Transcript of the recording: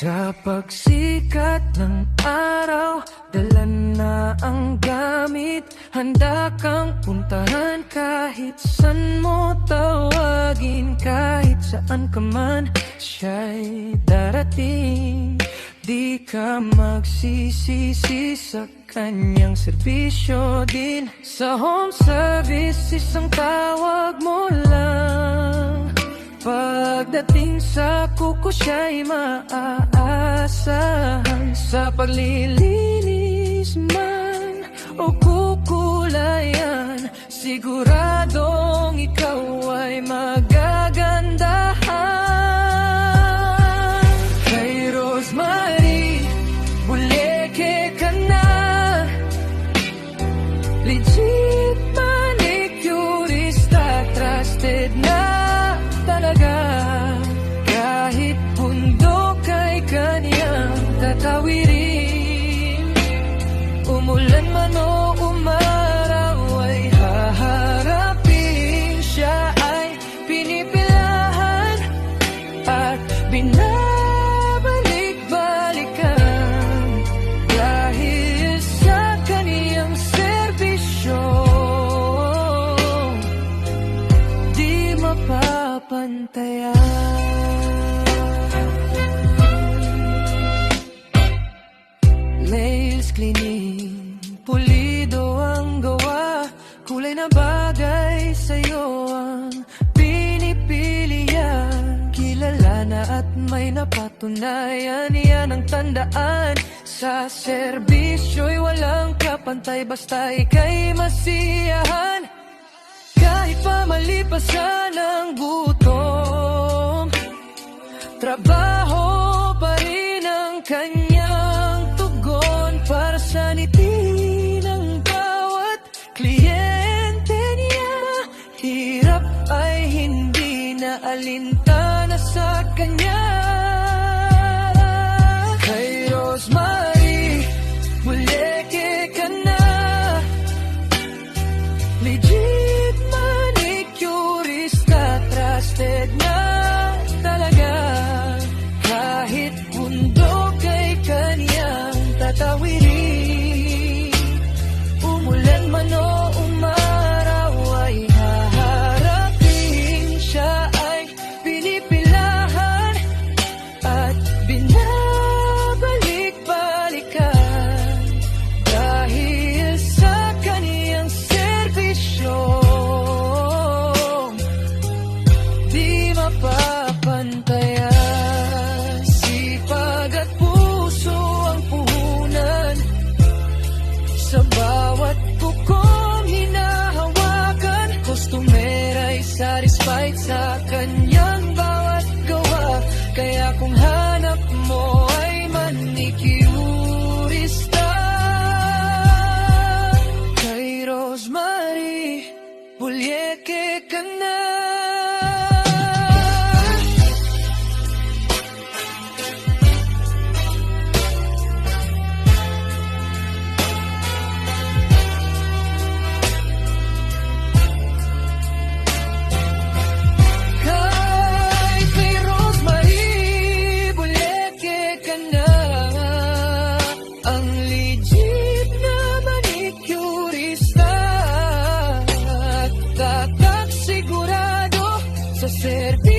Sa pagsikat ng araw, dala na ang gamit. Handa kang puntahan kahit san mo tawagin. Kahit saan ka man, siya'y darating. Di ka magsisisi sa kanyang serbisyo din. Sa home service, isang tawag mo lang. Pagdating sa kuko, siya'y maaasahan. Sa paglilinis man o kukulayan, siguradong ikaw ay magagandahan. Kay Rosemary Buleke ka na, legit manicurista, trusted na talaga. Kahit bundok ay kanyang tatawirin, umulan man o umaraw ay haharapin. Siya ay pinipilahan at binabalik-balikan dahil sa kaniyang serbisyo. Di mapapantayan. Nails cleaning, pulido ang gawa, kulay na bagay sa'yo ang pinipili yan. Kilala na at may napatunayan, yan ang tandaan. Sa serbisyo'y walang kapantay, basta ika'y masiyahan. Kahit pa malipasan ang gutom, trabaho pa rin ang kanyang tugon. Para sa ngiti ng bawat kliyente niya, hirap ay hindi na alintana sa kanya. Kay Rosemary Buleke ka na, legit manicurista, trusted na talaga. Kahit bundok ay kaniyang tatawirin, umulan man o umaraw ay haharapin. Siya ay pinipilahan at binabalik-balikan dahil sa kaniyang serbisyo. Di mapapantayan. Sipag at puso ang puhunan sa bawat kukong hinahawakan. Customer ay satisfied sa kanyang bawat gawa. Kaya kung hanap mo ay manicurista, kay Rosemary Buleke ka na. Kay Rosemary Buleke ka na, ang legit na manicurista, tatak sigurado sa serbisyo.